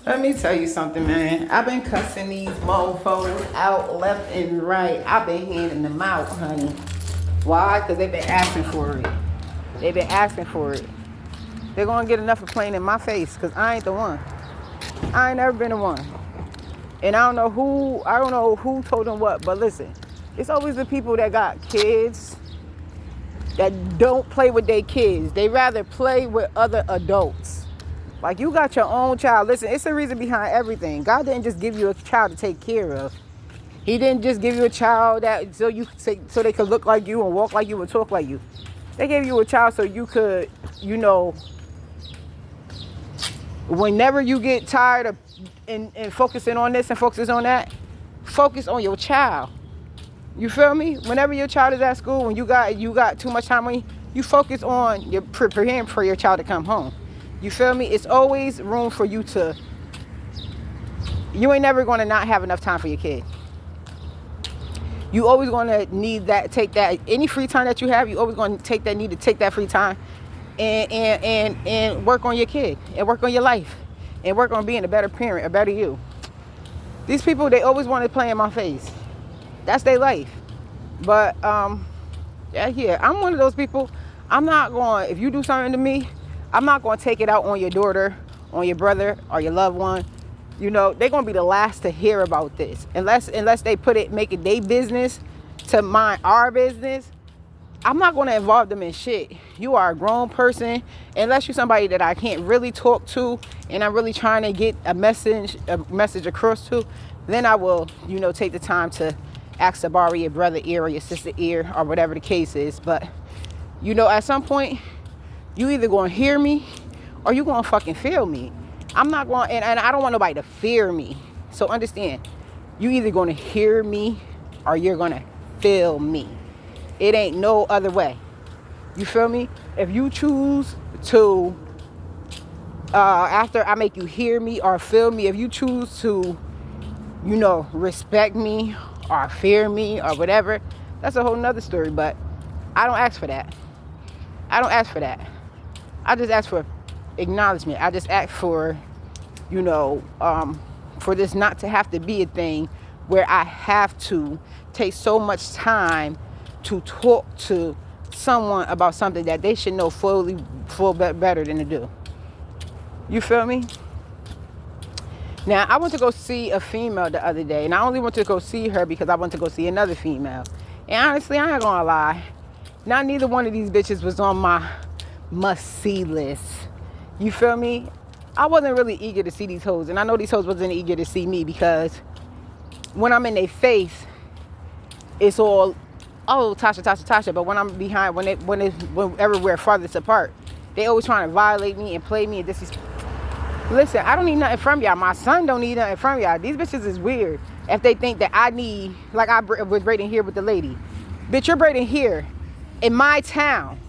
Let me tell you something, man. I've been cussing these mofos out left and right. I've been handing them out, honey. Why? Because they've been asking for it. They've been asking for it. They're going to get enough of playing in my face because I ain't the one. I ain't never been the one. And I don't know who told them what, but listen, it's always the people that got kids that don't play with their kids. They rather play with other adults. Like, you got your own child. Listen, it's the reason behind everything. God didn't just give you a child to take care of. He didn't just give you a child that so they could look like you and walk like you and talk like you. They gave you a child so you could, whenever you get tired of and focusing on this and focusing on that, focus on your child. You feel me? Whenever your child is at school, when you got too much time on you focus on your preparing for your child to come home. You feel me? It's always room for you to. You ain't never going to not have enough time for your kid. You always going to need that. Take that any free time that you have. You always going to take that free time, and work on your kid and work on your life and work on being a better parent, a better you. These people, they always want to play in my face. That's their life. But yeah, I'm one of those people. I'm not going. If you do something to me, I'm not going to take it out on your daughter, on your brother, or your loved one. They're going to be the last to hear about this. Unless they make it their business to mind our business. I'm not going to involve them in shit. You are a grown person. Unless you're somebody that I can't really talk to and I'm really trying to get a message across to, then I will, take the time to ask to borrow your brother ear or your sister ear or whatever the case is. But, at some point, you either going to hear me or you going to fucking feel me. I'm not going, and I don't want nobody to fear me. So understand, you either going to hear me or you're going to feel me. It ain't no other way. You feel me? If you choose to, after I make you hear me or feel me, if you choose to, respect me or fear me or whatever, that's a whole nother story. But I don't ask for that. I just ask for acknowledgement. I just ask for, for this not to have to be a thing where I have to take so much time to talk to someone about something that they should know full better than to do. You feel me? Now, I went to go see a female the other day, and I only went to go see her because I went to go see another female. And honestly, I ain't gonna lie, not neither one of these bitches was on my must-see list. You feel me? I wasn't really eager to see these hoes, and I know these hoes wasn't eager to see me because when I'm in their face, it's all, oh, Tasha. But when I'm behind, whenever we're farthest apart, they always trying to violate me and play me and disrespect. Listen, I don't need nothing from y'all. My son don't need nothing from y'all. These bitches is weird if they think that I need, like I was braiding here with the lady. Bitch, you're braiding here in my town.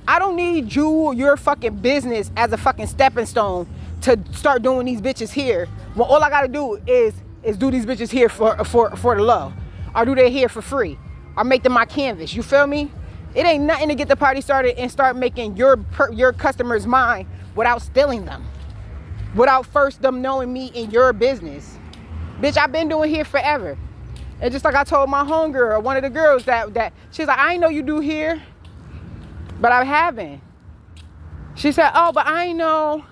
I don't need you or your fucking business as a fucking stepping stone to start doing these bitches here. Well, all I gotta do is do these bitches here for the love, or do they here for free, or make them my canvas. You feel me? It ain't nothing to get the party started and start making your customers mine without stealing them, without first them knowing me in your business. Bitch, I've been doing here forever. And just like I told my homegirl, one of the girls that she's like, I ain't know you do here, but I haven't. She said, oh, but I ain't know.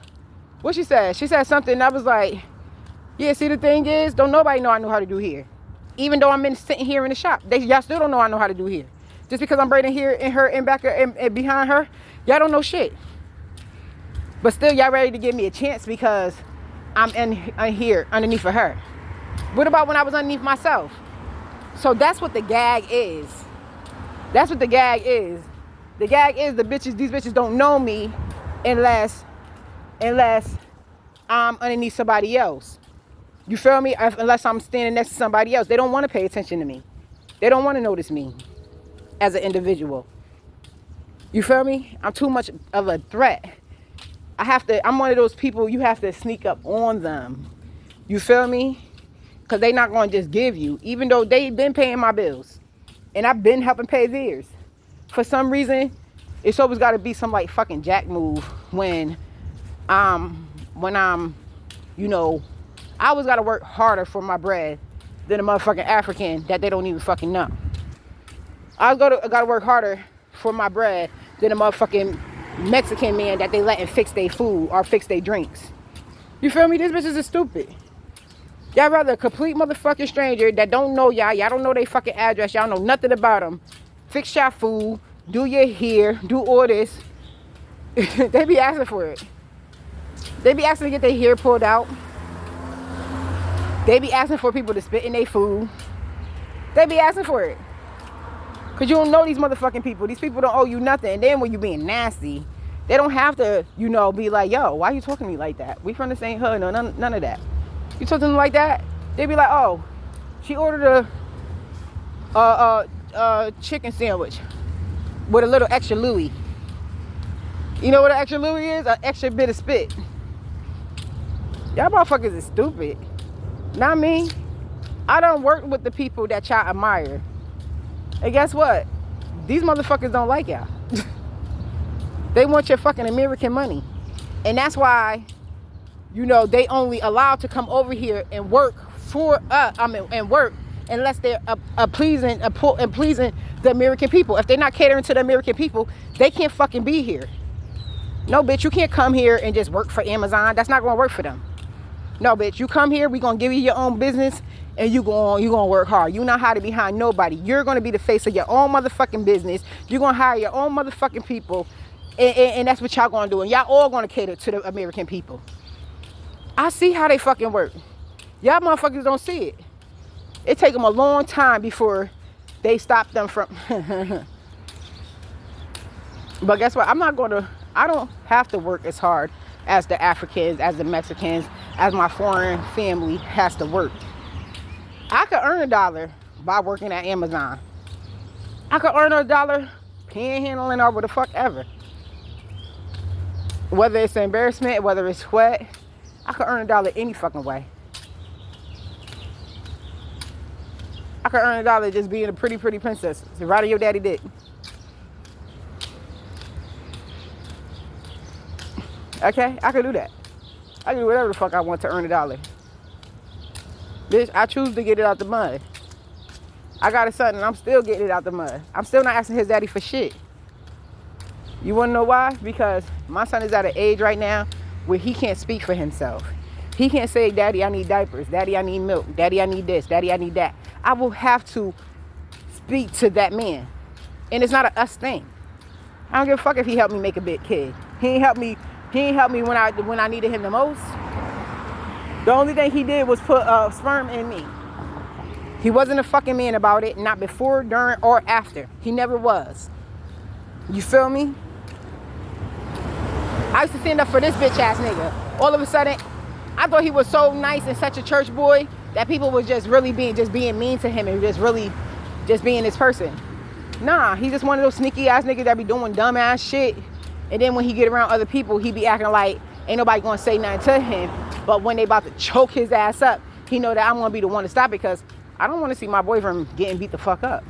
What she said? She said something. I was like, yeah, see, the thing is, don't nobody know I know how to do here. Even though I'm sitting here in the shop, y'all still don't know I know how to do here. Just because I'm braiding here and her and back and behind her, y'all don't know shit. But still, y'all ready to give me a chance because I'm in here underneath of her. What about when I was underneath myself? So that's what the gag is. That's what the gag is. The gag is these bitches don't know me unless I'm underneath somebody else. You feel me? Unless I'm standing next to somebody else. They don't want to pay attention to me. They don't want to notice me as an individual. You feel me? I'm too much of a threat. I'm one of those people you have to sneak up on them. You feel me? Because they not going to just give you, even though they've been paying my bills. And I've been helping pay theirs. For some reason, it's always got to be some like fucking jack move when I'm you know, I always gotta work harder for my bread than a motherfucking African that they don't even fucking know. I gotta work harder for my bread than a motherfucking Mexican man that they letting fix their food or fix their drinks. You feel me? These bitches is stupid. Y'all rather a complete motherfucking stranger that don't know y'all don't know their fucking address, y'all know nothing about them, fix your food, do your hair, do all this. They be asking for it. They be asking to get their hair pulled out. They be asking for people to spit in their food. They be asking for it. Because you don't know these motherfucking people. These people don't owe you nothing. And then when you being nasty, they don't have to, you know, be like, yo, why you talking to me like that? We from the same hood. No, none of that. You talk to them like that, they be like, oh, she ordered a chicken sandwich with a little extra Louis. You know what an extra Louis is? An extra bit of spit. Y'all motherfuckers is stupid. Not me. I done worked with the people that y'all admire. And guess what? These motherfuckers don't like y'all. They want your fucking American money. And that's why, you know, they only allowed to come over here and work for and work unless they're pleasing the American people. If they're not catering to the American people, they can't fucking be here. No, bitch, you can't come here and just work for Amazon. That's not gonna work for them. No, bitch, you come here, we gonna give you your own business, and you gonna work hard. You not hiding behind nobody. You're gonna be the face of your own motherfucking business. You're gonna hire your own motherfucking people, and that's what y'all gonna do. And y'all all gonna cater to the American people. I see how they fucking work. Y'all motherfuckers don't see it. It take them a long time before they stop them from. But guess what? I don't have to work as hard as the Africans, as the Mexicans, as my foreign family has to work. I could earn $1 by working at Amazon. I could earn $1 panhandling or whatever the fuck ever. Whether it's embarrassment, whether it's sweat, I could earn $1 any fucking way. I could earn $1 just being a pretty princess. So riding your daddy dick. Okay? I could do that. I can do whatever the fuck I want to earn $1. Bitch, I choose to get it out the mud. I got a son and I'm still getting it out the mud. I'm still not asking his daddy for shit. You wanna know why? Because my son is at an age right now where he can't speak for himself. He can't say, Daddy, I need diapers. Daddy, I need milk. Daddy, I need this. Daddy, I need that. I will have to speak to that man. And it's not a us thing. I don't give a fuck if he helped me make a big kid. He ain't helped me when I needed him the most. The only thing he did was put sperm in me. He wasn't a fucking man about it. Not before, during, or after. He never was. You feel me? I used to stand up for this bitch ass nigga. All of a sudden, I thought he was so nice and such a church boy that people was just really being mean to him and just being this person. Nah, he just one of those sneaky ass niggas that be doing dumb ass shit. And then when he get around other people, he be acting like ain't nobody gonna say nothing to him. But when they about to choke his ass up, he know that I'm gonna be the one to stop it because I don't want to see my boyfriend getting beat the fuck up.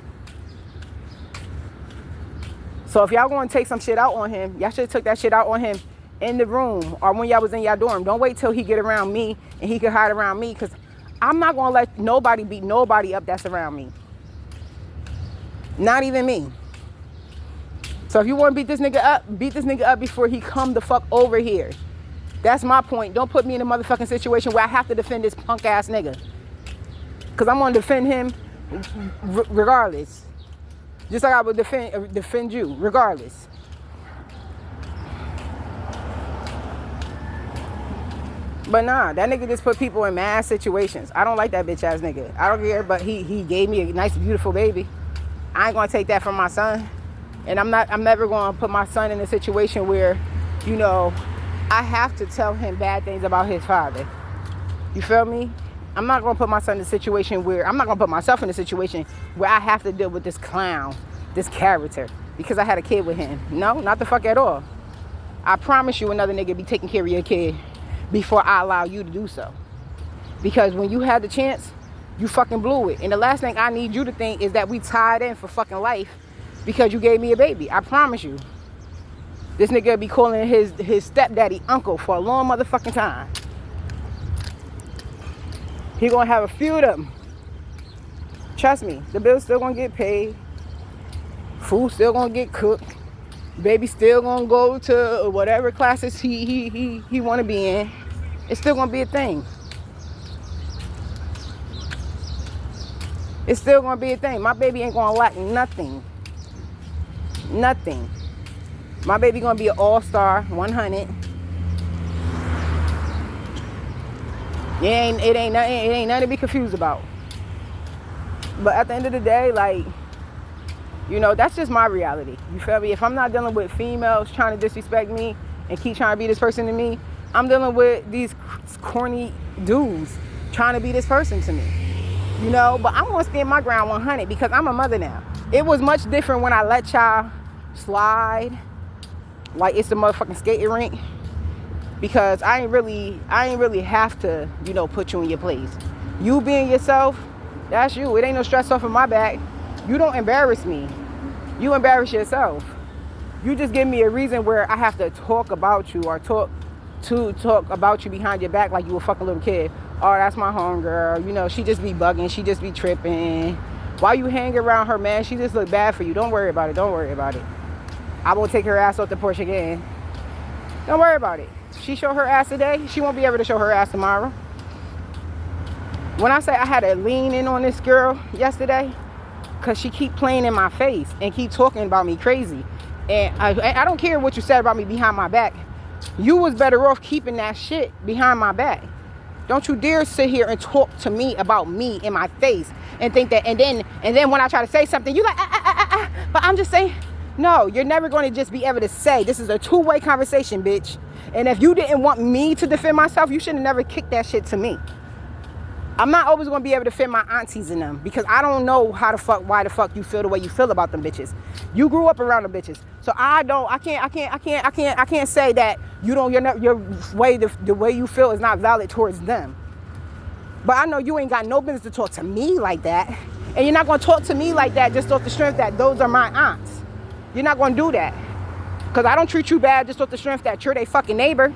So if y'all gonna take some shit out on him, y'all should have took that shit out on him in the room or when y'all was in y'all dorm. Don't wait till he get around me and he can hide around me because I'm not gonna let nobody beat nobody up that's around me. Not even me. So if you want to beat this nigga up before he come the fuck over here. That's my point. Don't put me in a motherfucking situation where I have to defend this punk ass nigga. Because I'm going to defend him regardless. Just like I would defend you regardless. But nah, that nigga just put people in mad situations. I don't like that bitch ass nigga. I don't care, but he gave me a nice, beautiful baby. I ain't going to take that from my son. And I'm never going to put my son in a situation where, you know, I have to tell him bad things about his father. You feel me? I'm not going to put my son in a situation where, I'm not going to put myself in a situation where I have to deal with this clown, this character, because I had a kid with him. No, not the fuck at all. I promise you another nigga be taking care of your kid before I allow you to do so. Because when you had the chance, you fucking blew it. And the last thing I need you to think is that we tied in for fucking life because you gave me a baby. I promise you. This nigga be calling his stepdaddy uncle for a long motherfucking time. He gonna have a few of them. Trust me, the bill's still gonna get paid. Food still gonna get cooked. Baby still gonna go to whatever classes he wanna be in. It's still gonna be a thing. It's still gonna be a thing. My baby ain't gonna lack nothing. Nothing. My baby gonna be an all-star, 100. It ain't nothing to be confused about. But at the end of the day, like, you know, that's just my reality. You feel me? If I'm not dealing with females trying to disrespect me and keep trying to be this person to me, I'm dealing with these corny dudes trying to be this person to me. You know, but I'm gonna stand my ground 100 because I'm a mother now. It was much different when I let y'all slide like it's a motherfucking skating rink, because I ain't really have to, you know, put you in your place. You being yourself, that's you. It ain't no stress off of my back. You don't embarrass me. You embarrass yourself. You just give me a reason where I have to talk about you or talk about you behind your back like you a fucking little kid. Oh, that's my homegirl. You know, she just be bugging. She just be tripping. Why you hang around her, man? She just look bad for you. Don't worry about it. Don't worry about it. I won't take her ass off the porch again. Don't worry about it. She show her ass today, she won't be able to show her ass tomorrow. When I say I had to lean in on this girl yesterday, because she keep playing in my face and keep talking about me crazy. And I don't care what you said about me behind my back. You was better off keeping that shit behind my back. Don't you dare sit here and talk to me about me in my face and think that, and then when I try to say something, you like, but I'm just saying, no, you're never going to just be able to say, this is a two-way conversation, bitch. And if you didn't want me to defend myself, you should have never kicked that shit to me. I'm not always going to be able to defend my aunties and them, because I don't know why the fuck you feel the way you feel about them bitches. You grew up around them bitches. So I can't say that your way, the way you feel is not valid towards them. But I know you ain't got no business to talk to me like that. And you're not going to talk to me like that just off the strength that those are my aunts. You're not going to do that. Because I don't treat you bad just off the strength that you're their fucking neighbor.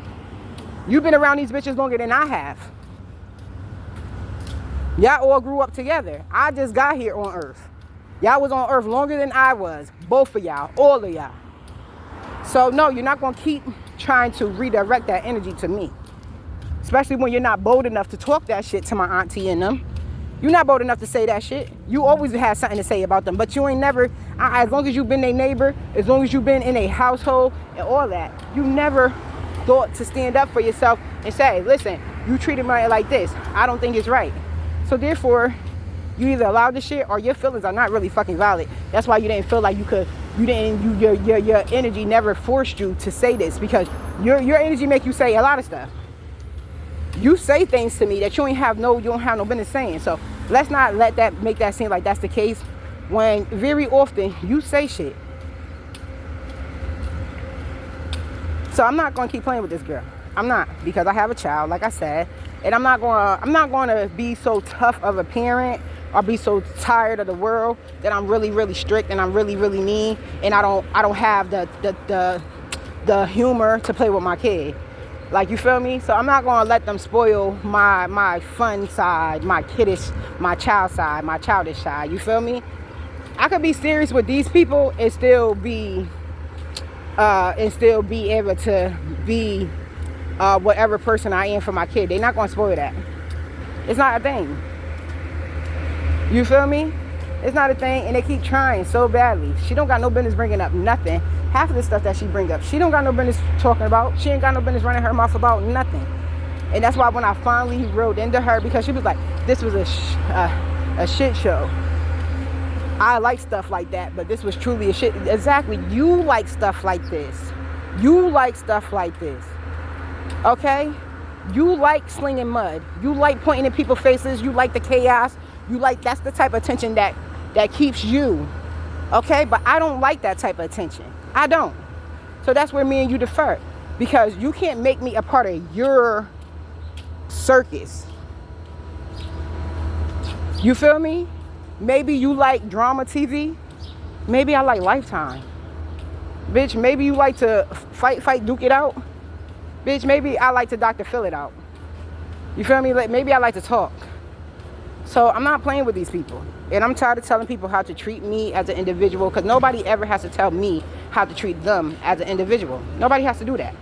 You've been around these bitches longer than I have. Y'all all grew up together. I just got here on earth. Y'all was on earth longer than I was. Both of y'all. All of y'all. So no, you're not going to keep trying to redirect that energy to me. Especially when you're not bold enough to talk that shit to my auntie and them. You're not bold enough to say that shit. You always had something to say about them. But you ain't never, as long as you've been their neighbor, as long as you've been in a household and all that, you never thought to stand up for yourself and say, listen, you treated me like this. I don't think it's right. So therefore, you either allow this shit or your feelings are not really fucking valid. That's why you didn't feel like you could, your energy never forced you to say this, because your energy make you say a lot of stuff. You say things to me that you don't have no business saying. So let's not let that make that seem like that's the case, when very often you say shit. So I'm not gonna keep playing with this girl. I'm not, because I have a child, like I said, and I'm not gonna be so tough of a parent or be so tired of the world that I'm really, really strict and I'm really, really mean, and I don't have the humor to play with my kid. Like, you feel me? So I'm not gonna let them spoil my fun side, my kiddish, my child side, my childish side. You feel me? I could be serious with these people and still be able to be whatever person I am for my kid. They're not gonna spoil that. It's not a thing. You feel me? It's not a thing, and they keep trying so badly. She don't got no business bringing up nothing. Half of the stuff that she bring up, she don't got no business talking about. She ain't got no business running her mouth about nothing. And that's why when I finally wrote into her, because she was like, this was a shit show. I like stuff like that, but this was truly a shit. Exactly. You like stuff like this. You like stuff like this. Okay? You like slinging mud. You like pointing in people's faces. You like the chaos. You like, that's the type of attention that keeps you. Okay? But I don't like that type of attention. I don't. So that's where me and you differ. Because you can't make me a part of your circus. You feel me? Maybe you like drama TV. Maybe I like Lifetime. Bitch, maybe you like to fight, duke it out. Bitch, maybe I like to Dr. Phil it out. You feel me? Maybe I like to talk. So I'm not playing with these people. And I'm tired of telling people how to treat me as an individual, because nobody ever has to tell me how to treat them as an individual. Nobody has to do that.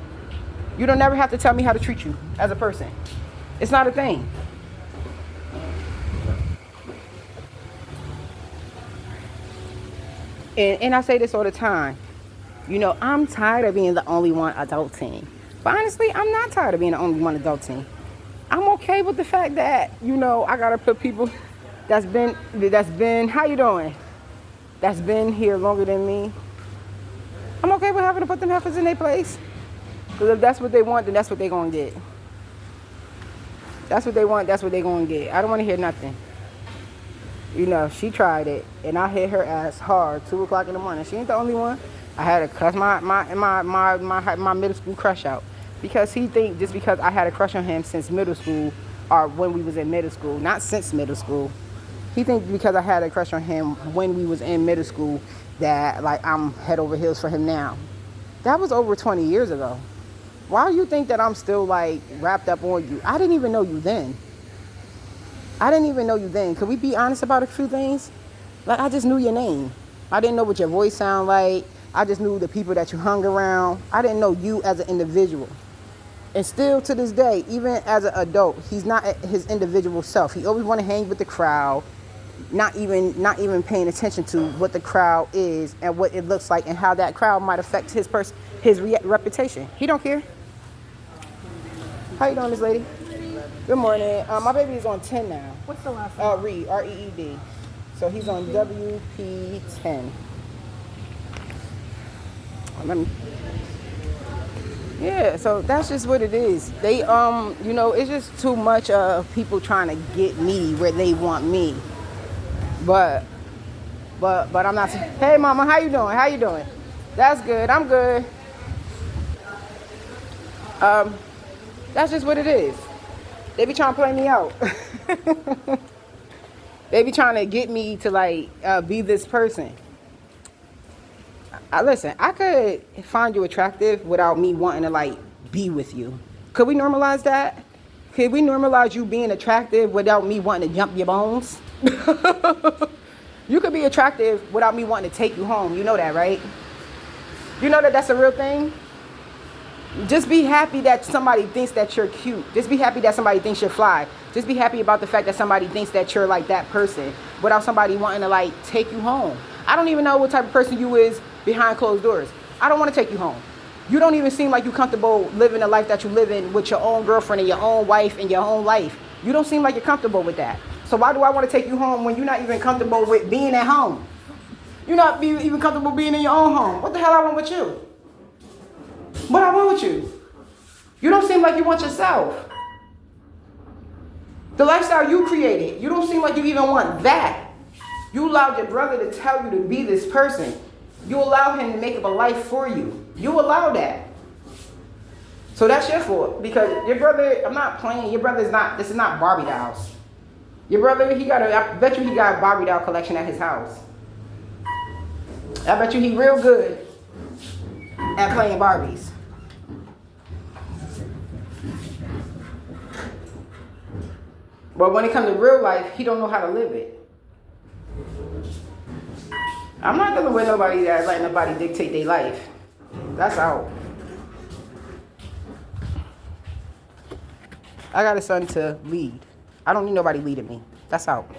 You don't never have to tell me how to treat you as a person. It's not a thing. And I say this all the time. You know, I'm tired of being the only one adulting. But honestly, I'm not tired of being the only one adulting. I'm okay with the fact that, you know, I gotta put people that's been, how you doing? That's been here longer than me. I'm okay with having to put them heifers in their place. Because if that's what they want, then that's what they're gonna get. That's what they want, that's what they're gonna get. I don't wanna hear nothing. You know, she tried it, and I hit her ass hard, 2 o'clock in the morning. She ain't the only one. I had to cuss my middle school crush out. Because he think just because I had a crush on him since middle school, or when we was in middle school, not since middle school. He think because I had a crush on him when we was in middle school, that like I'm head over heels for him now. That was over 20 years ago. Why do you think that I'm still like wrapped up on you? I didn't even know you then. Could we be honest about a few things? Like, I just knew your name. I didn't know what your voice sounded like. I just knew the people that you hung around. I didn't know you as an individual. And still to this day, even as an adult, he's not his individual self. He always want to hang with the crowd, not even paying attention to what the crowd is and what it looks like and how that crowd might affect his reputation. He don't care. How you doing, this lady? Good morning. My baby is on 10 now. What's the last name? Reed, R-E-E-D. So he's on WP10. Yeah, so that's just what it is. They, you know, it's just too much of people trying to get me where they want me. But I'm not. Hey, mama, how you doing? That's good. I'm good. That's just what it is. They be trying to play me out. They be trying to get me to like be this person. Listen, I could find you attractive without me wanting to like be with you. Could we normalize that? Could we normalize you being attractive without me wanting to jump your bones? You could be attractive without me wanting to take you home. You know that, right? You know that that's a real thing? Just be happy that somebody thinks that you're cute. Just be happy that somebody thinks you're fly. Just be happy about the fact that somebody thinks that you're like that person without somebody wanting to like take you home. I don't even know what type of person you is behind closed doors. I don't want to take you home. You don't even seem like you're comfortable living the life that you live in with your own girlfriend and your own wife and your own life. You don't seem like you're comfortable with that. So why do I want to take you home when you're not even comfortable with being at home? You're not even comfortable being in your own home. What the hell I want with you? What I want with you? You don't seem like you want yourself. The lifestyle you created, you don't seem like you even want that. You allowed your brother to tell you to be this person. You allow him to make up a life for you. You allow that. So that's your fault. Because your brother, I'm not playing, your brother is not, this is not Barbie dolls. Your brother, I bet you he got a Barbie doll collection at his house. I bet you he real good at playing Barbies. But when it comes to real life, he don't know how to live it. I'm not dealing with nobody that letting nobody dictate their life. That's out. I got a son to lead. I don't need nobody leading me. That's out.